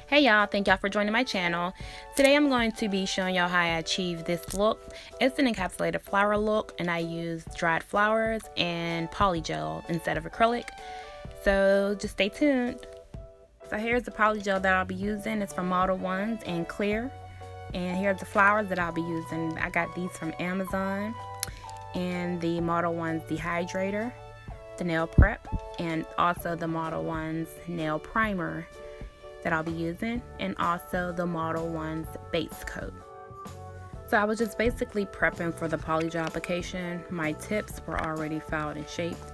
Hey y'all, thank y'all for joining my channel. Today I'm going to be showing y'all how I achieve this look. It's an encapsulated flower look and I use dried flowers and polygel instead of acrylic. So just stay tuned. So here's the polygel that I'll be using. It's from MODELONES Clear. And here's the flowers that I'll be using. I got these from Amazon. And the MODELONES Dehydrator, the nail prep, and also the MODELONES nail primer that I'll be using, and also the MODELONES base coat. So I was just basically prepping for the polygel application. My tips were already filed and shaped,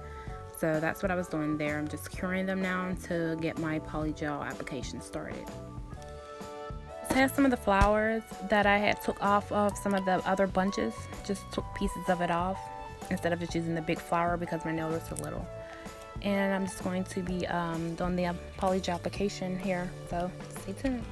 so that's what I was doing there. I'm just curing them now to get my polygel application started. This has some of the flowers that I had took off of some of the other bunches. Just took pieces of it off instead of just using the big flower because my nail was so little. And I'm just going to be doing the polygel application here, so stay tuned.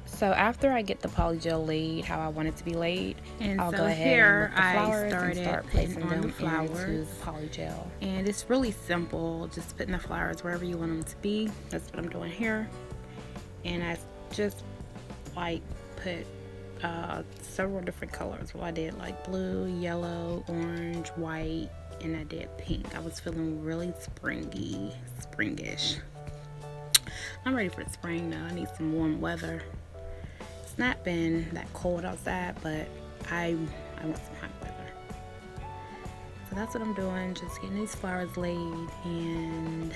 So after I get the polygel laid how I want it to be laid, and I'll go ahead and with the flowers and start placing them into the polygel. And it's really simple, just putting the flowers wherever you want them to be. That's what I'm doing here. And I just like put several different colors. Well, I did like blue, yellow, orange, white, and I did pink. I was feeling really springish. I'm ready for spring now. I need some warm weather. It's not been that cold outside, but I want some hot weather. So that's what I'm doing, just getting these flowers laid and,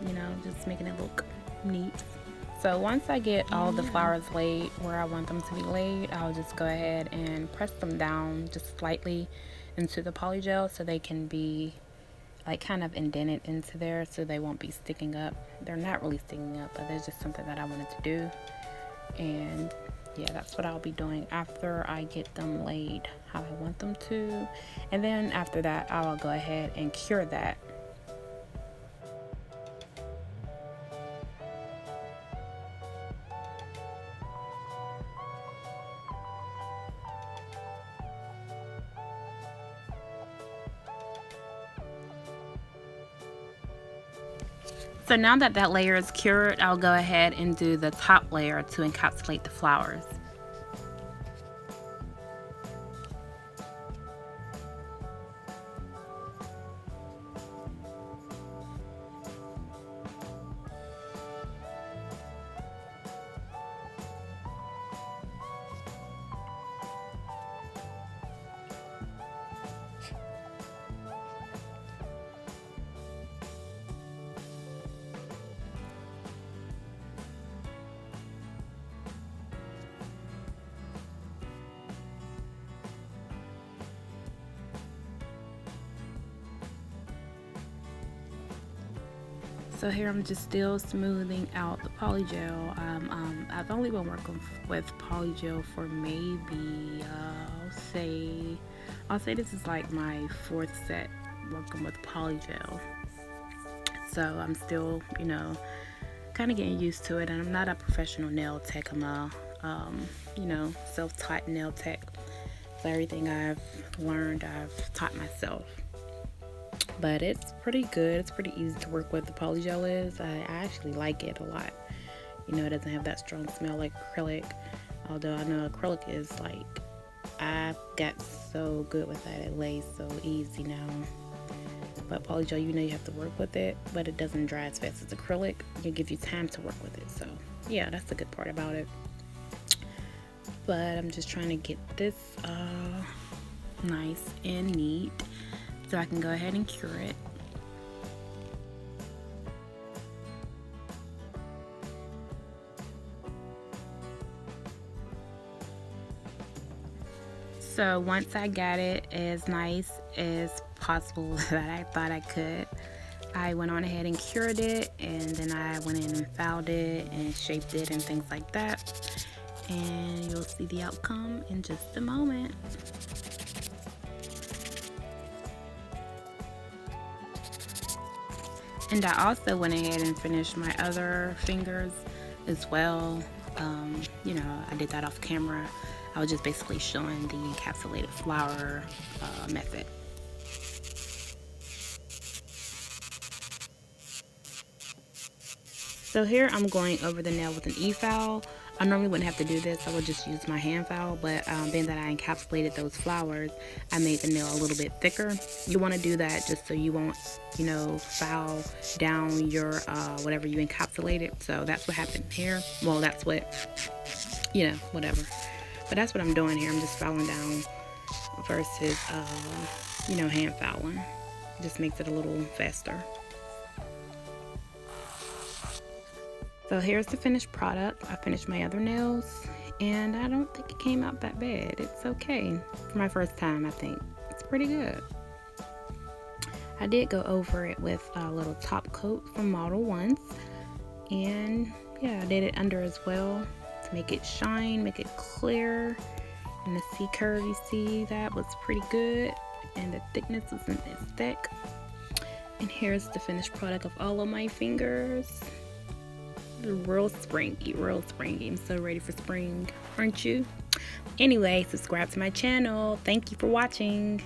you know, just making it look neat. So once I get all the flowers laid where I want them to be laid, I'll just go ahead and press them down just slightly into the polygel so they can be like kind of indented into there so they won't be sticking up. They're not really sticking up, but there's just something that I wanted to do. And yeah, that's what I'll be doing after I get them laid how I want them to. And then after that, I'll go ahead and cure that. So now that that layer is cured, I'll go ahead and do the top layer to encapsulate the flowers. So here I'm just still smoothing out the polygel. I've only been working with polygel for maybe I'll say this is like my fourth set working with polygel. So I'm still, you know, kind of getting used to it, and I'm not a professional nail tech. I'm a you know, self-taught nail tech. So everything I've learned, I've taught myself. But it's pretty good. It's pretty easy to work with. The polygel is. I actually like it a lot. You know, it doesn't have that strong smell like acrylic. Although I know acrylic is like, I got so good with that. It lays so easy now. but polygel, you know, you have to work with it, but it doesn't dry as fast as acrylic. It gives you time to work with it. So yeah, that's the good part about it. But I'm just trying to get this nice and neat so I can go ahead and cure it. So once I got it as nice as possible that I thought I could, I went on ahead and cured it, and then I went in and filed it and shaped it and things like that. And you'll see the outcome in just a moment. And I also went ahead and finished my other fingers as well. You know, I did that off camera. I was just basically showing the encapsulated flower method. So here I'm going over the nail with an e-file. I normally wouldn't have to do this. I would just use my hand file, but being that I encapsulated those flowers, I made the nail a little bit thicker. You want to do that just so you won't, you know, file down your whatever you encapsulated. So that's what happened here. Well, that's what, you know, whatever. But that's what I'm doing here. I'm just filing down versus, you know, hand filing. Just makes it a little faster. So here's the finished product. I finished my other nails, and I don't think it came out that bad. It's okay. For my first time, I think. It's pretty good. I did go over it with a little top coat from Modelones. And yeah, I did it under as well to make it shine, make it clear. And the C curve, you see, that was pretty good. And the thickness wasn't as thick. And here's the finished product of all of my fingers. Real springy, real springy. I'm so ready for spring, aren't you? Anyway, subscribe to my channel. Thank you for watching.